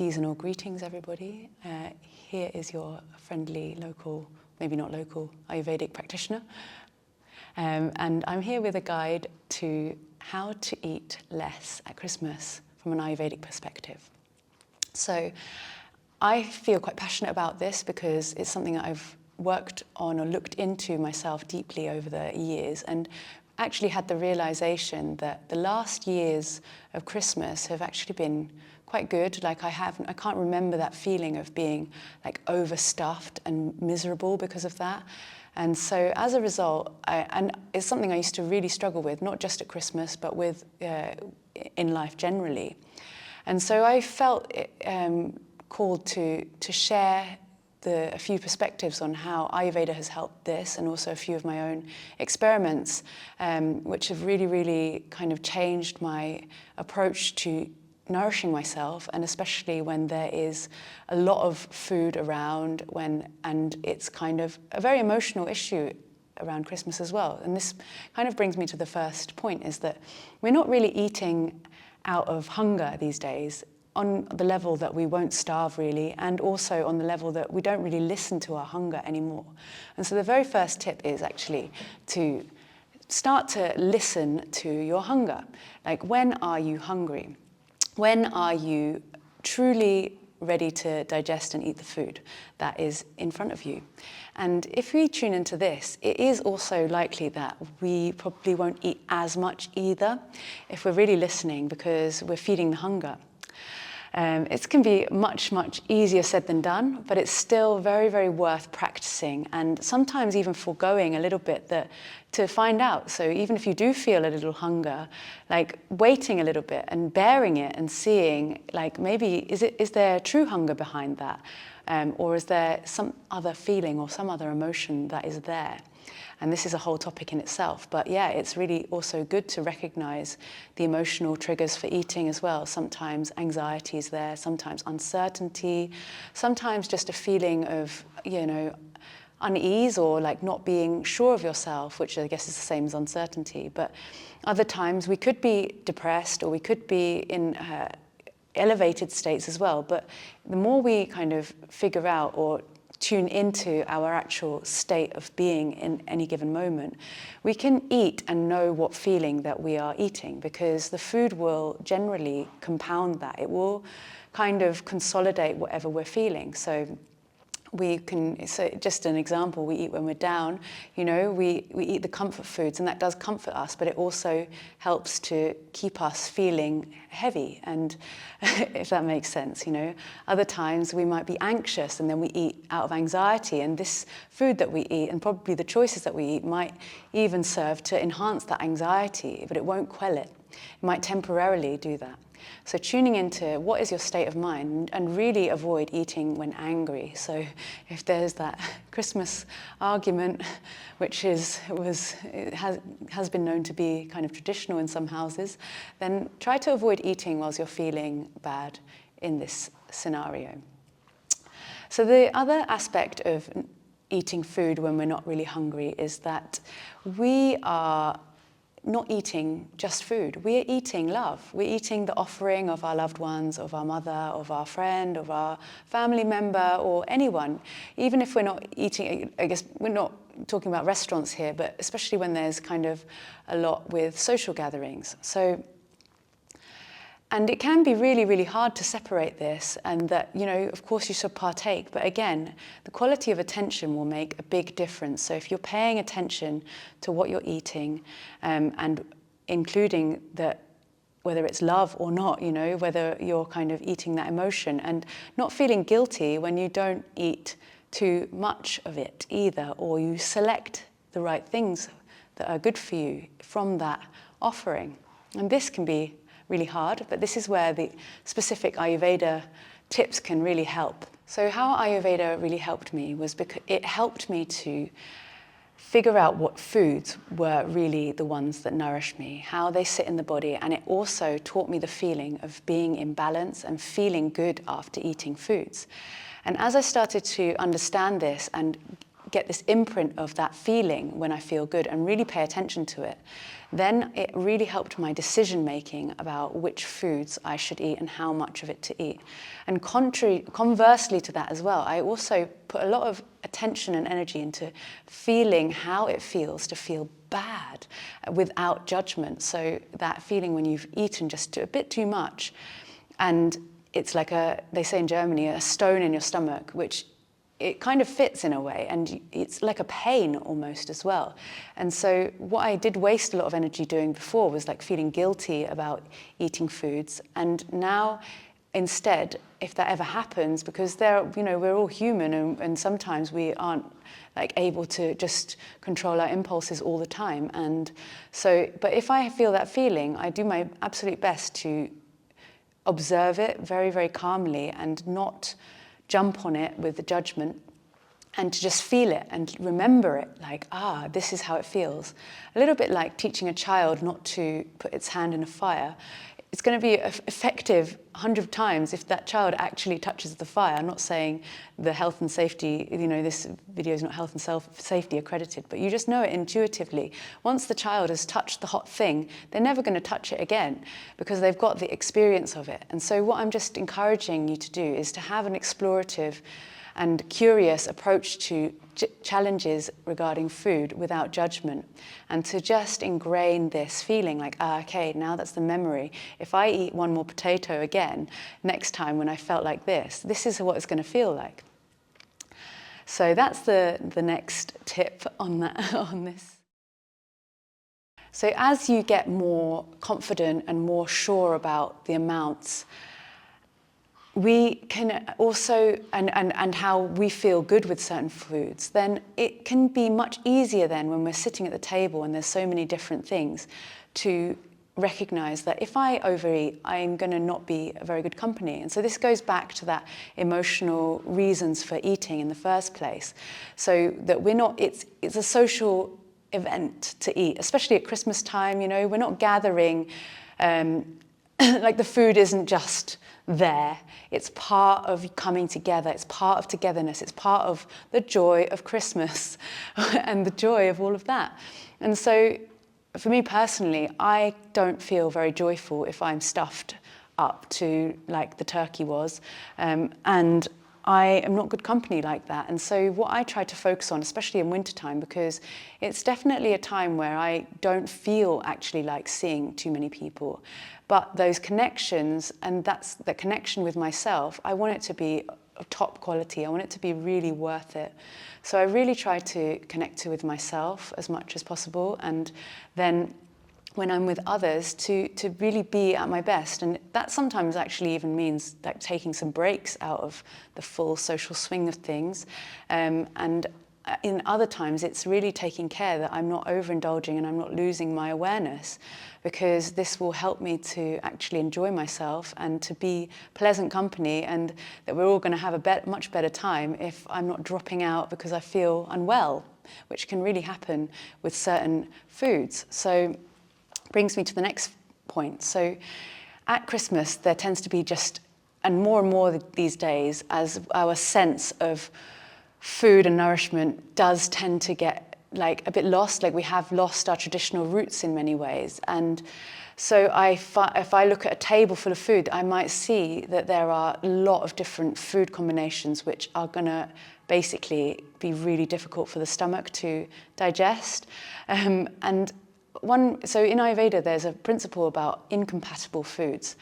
Seasonal greetings, everybody. Here is your friendly local, maybe not local, Ayurvedic practitioner. And I'm here with a guide to how to eat less at Christmas from an Ayurvedic perspective. So I feel quite passionate about this because it's something that I've worked on or looked into myself deeply over the years, and actually had the realization that the last years of Christmas have actually been quite good. Like I can't remember that feeling of being like overstuffed and miserable because of that. And so as a result, and it's something I used to really struggle with, not just at Christmas, but with in life generally. And so I felt called to share a few perspectives on how Ayurveda has helped this, and also a few of my own experiments, which have really, really kind of changed my approach to nourishing myself, and especially when there is a lot of food around, and it's kind of a very emotional issue around Christmas as well. And this kind of brings me to the first point, is that we're not really eating out of hunger these days, on the level that we won't starve really, and also on the level that we don't really listen to our hunger anymore. And so the very first tip is actually to start to listen to your hunger. Like, when are you hungry? When are you truly ready to digest and eat the food that is in front of you? And if we tune into this, it is also likely that we probably won't eat as much either if we're really listening, because we're feeding the hunger. It can be much, much easier said than done, but it's still very, very worth practicing, and sometimes even foregoing a little bit to find out. So even if you do feel a little hunger, like waiting a little bit and bearing it and seeing, like, maybe is there true hunger behind that? Or is there some other feeling or some other emotion that is there? And this is a whole topic in itself. But yeah, it's really also good to recognize the emotional triggers for eating as well. Sometimes anxiety is there, sometimes uncertainty, sometimes just a feeling of, unease, or like not being sure of yourself, which I guess is the same as uncertainty. But other times we could be depressed, or we could be in elevated states as well. But the more we kind of figure out or tune into our actual state of being in any given moment, we can eat and know what feeling that we are eating, because the food will generally compound that. It will kind of consolidate whatever we're feeling. So just an example, we eat when we're down, we eat the comfort foods, and that does comfort us, but it also helps to keep us feeling heavy, and if that makes sense, Other times we might be anxious, and then we eat out of anxiety, and this food that we eat, and probably the choices that we eat, might even serve to enhance that anxiety, but it won't quell it. It might temporarily do that. So tuning into what is your state of mind, and really avoid eating when angry. So if there's that Christmas argument, which has been known to be kind of traditional in some houses, then try to avoid eating whilst you're feeling bad in this scenario. So the other aspect of eating food when we're not really hungry is that we are not eating just food. We are eating love. We're eating the offering of our loved ones, of our mother, of our friend, of our family member, or anyone. Even if we're not eating, I guess we're not talking about restaurants here, but especially when there's kind of a lot with social gatherings. And it can be really, really hard to separate this, and that, of course you should partake, but again, the quality of attention will make a big difference. So if you're paying attention to what you're eating, and including that, whether it's love or not, whether you're kind of eating that emotion, and not feeling guilty when you don't eat too much of it either, or you select the right things that are good for you from that offering. And this can be really hard, but this is where the specific Ayurveda tips can really help. So how Ayurveda really helped me was because it helped me to figure out what foods were really the ones that nourish me, how they sit in the body, and it also taught me the feeling of being in balance and feeling good after eating foods. And as I started to understand this and get this imprint of that feeling when I feel good and really pay attention to it, then it really helped my decision making about which foods I should eat and how much of it to eat. And conversely to that as well, I also put a lot of attention and energy into feeling how it feels to feel bad without judgment. So that feeling when you've eaten just a bit too much, and it's like they say in Germany, a stone in your stomach, which it kind of fits in a way, and it's like a pain almost as well. And so what I did waste a lot of energy doing before was like feeling guilty about eating foods. And now instead, if that ever happens, because we're all human, and sometimes we aren't like able to just control our impulses all the time. And so, but if I feel that feeling, I do my absolute best to observe it very, very calmly and not jump on it with the judgment, and to just feel it and remember it, like, this is how it feels. A little bit like teaching a child not to put its hand in a fire. It's going to be effective 100 times if that child actually touches the fire. I'm not saying the health and safety, this video is not health and safety accredited, but you just know it intuitively. Once the child has touched the hot thing, they're never going to touch it again because they've got the experience of it. And so what I'm just encouraging you to do is to have an explorative and curious approach to challenges regarding food without judgment, and to just ingrain this feeling like, okay, now that's the memory. If I eat one more potato again next time when I felt like this is what it's going to feel like. So that's the next tip on this. So as you get more confident and more sure about the amounts, we can also, and how we feel good with certain foods, then it can be much easier then when we're sitting at the table and there's so many different things to recognize that if I overeat, I'm going to not be a very good company. And so this goes back to that emotional reasons for eating in the first place. So that it's a social event to eat, especially at Christmas time, we're not gathering, like the food isn't just there. It's part of coming together. It's part of togetherness. It's part of the joy of Christmas and the joy of all of that. And so for me personally, I don't feel very joyful if I'm stuffed up to like the turkey was. And I am not good company like that. And so what I try to focus on, especially in wintertime, because it's definitely a time where I don't feel actually like seeing too many people. But those connections, and that's the connection with myself, I want it to be of top quality. I want it to be really worth it. So I really try to connect with myself as much as possible. And then when I'm with others, to really be at my best. And that sometimes actually even means like taking some breaks out of the full social swing of things. And in other times, it's really taking care that I'm not overindulging and I'm not losing my awareness, because this will help me to actually enjoy myself and to be pleasant company, and that we're all going to have a much better time if I'm not dropping out because I feel unwell, which can really happen with certain foods. So brings me to the next point. So at Christmas, there tends to be and more these days, as our sense of food and nourishment does tend to get like a bit lost, like we have lost our traditional roots in many ways. And so if I look at a table full of food, I might see that there are a lot of different food combinations which are going to basically be really difficult for the stomach to digest. So in Ayurveda, there's a principle about incompatible foods.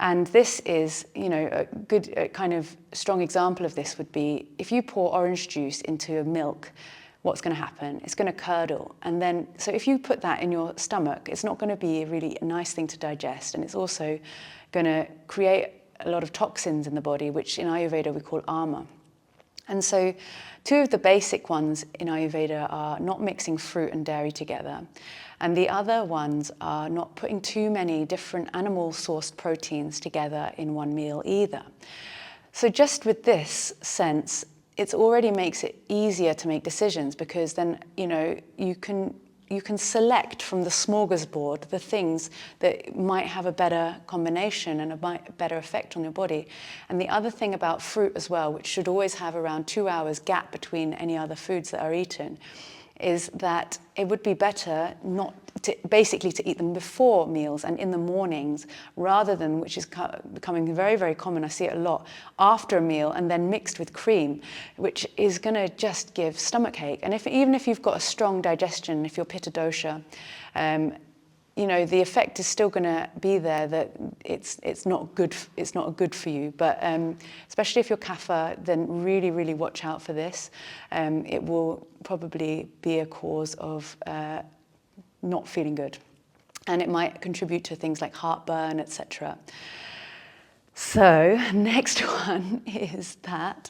And this is, a good kind of strong example of this would be if you pour orange juice into milk, what's going to happen? It's going to curdle. And then, so if you put that in your stomach, it's not going to be really a nice thing to digest. And it's also going to create a lot of toxins in the body, which in Ayurveda we call ama. And so two of the basic ones in Ayurveda are not mixing fruit and dairy together. And the other ones are not putting too many different animal-sourced proteins together in one meal either. So just with this sense, it already makes it easier to make decisions, because then, you can you can select from the smorgasbord the things that might have a better combination and a better effect on your body. And the other thing about fruit as well, which should always have around 2 hours gap between any other foods that are eaten, is that it would be better basically to eat them before meals and in the mornings, rather than, which is becoming very, very common, I see it a lot, after a meal and then mixed with cream, which is going to just give stomachache. And even if you've got a strong digestion, if you're pitta dosha, you know, the effect is still going to be there, that it's not good for you. But especially if you're kapha, then really, really watch out for this. It will probably be a cause of not feeling good, and it might contribute to things like heartburn, etc. So next one is that.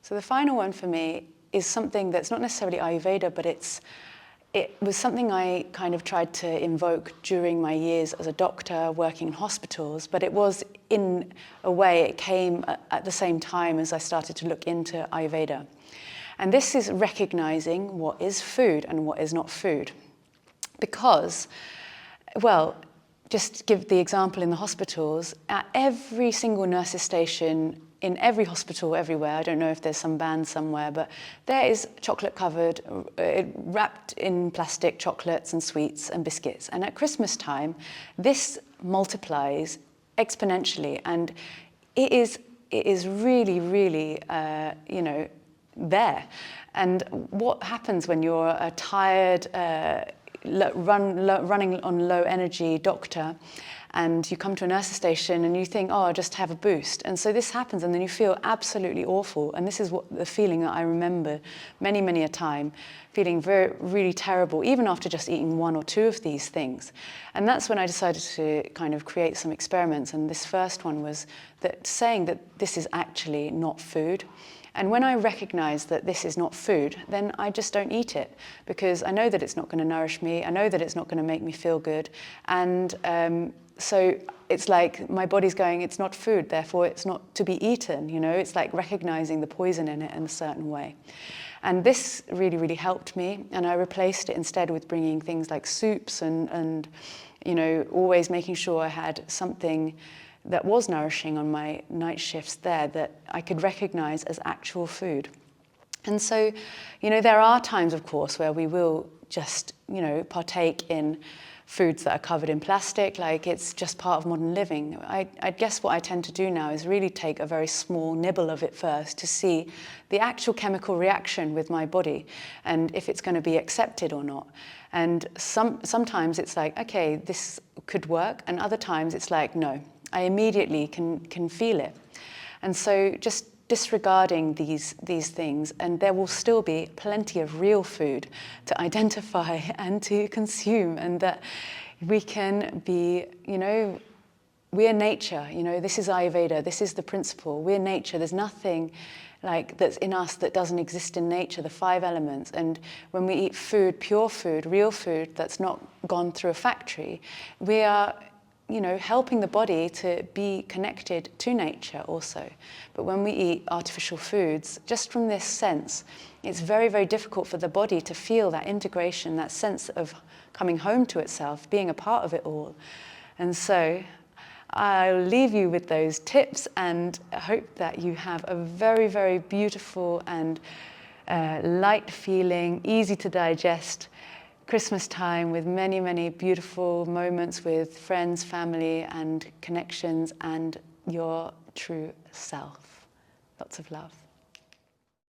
So the final one for me is something that's not necessarily Ayurveda, but it was something I kind of tried to invoke during my years as a doctor working in hospitals, but it was, in a way, it came at the same time as I started to look into Ayurveda. And this is recognizing what is food and what is not food. Because, well, just to give the example in the hospitals, at every single nurse's station, in every hospital everywhere, I don't know if there's some band somewhere, but there is chocolate covered, wrapped in plastic chocolates and sweets and biscuits. And at Christmas time, this multiplies exponentially, and it is really, really, you know, there. And what happens when you're a tired, running on low energy doctor, and you come to a nurse's station and you think, oh, I'll just have a boost. And so this happens, and then you feel absolutely awful. And this is the feeling that I remember many, many a time, feeling really terrible, even after just eating 1 or 2 of these things. And that's when I decided to kind of create some experiments. And this first one was saying that this is actually not food. And when I recognize that this is not food, then I just don't eat it, because I know that it's not going to nourish me. I know that it's not going to make me feel good. And so it's like my body's going, it's not food, therefore it's not to be eaten. You know, it's like recognizing the poison in it in a certain way. And this really, really helped me. And I replaced it instead with bringing things like soups and you know, always making sure I had something that was nourishing on my night shifts there that I could recognize as actual food. And so, you know, there are times, of course, where we will just, you know, partake in foods that are covered in plastic, like it's just part of modern living. I guess what I tend to do now is really take a very small nibble of it first to see the actual chemical reaction with my body and if it's going to be accepted or not. And sometimes it's like, okay, this could work, and other times it's like, no. I immediately can feel it. And so just disregarding these things, and there will still be plenty of real food to identify and to consume, and that we can be, you know, we're nature, you know, this is Ayurveda, this is the principle, we're nature, there's nothing like that's in us that doesn't exist in nature, the 5 elements. And when we eat food, pure food, real food that's not gone through a factory, we are, you know, helping the body to be connected to nature also. But when we eat artificial foods, just from this sense, it's very, very difficult for the body to feel that integration, that sense of coming home to itself, being a part of it all. And so I'll leave you with those tips, and I hope that you have a very, very beautiful and light feeling, easy to digest Christmas time with many, many beautiful moments with friends, family, and connections, and your true self. Lots of love.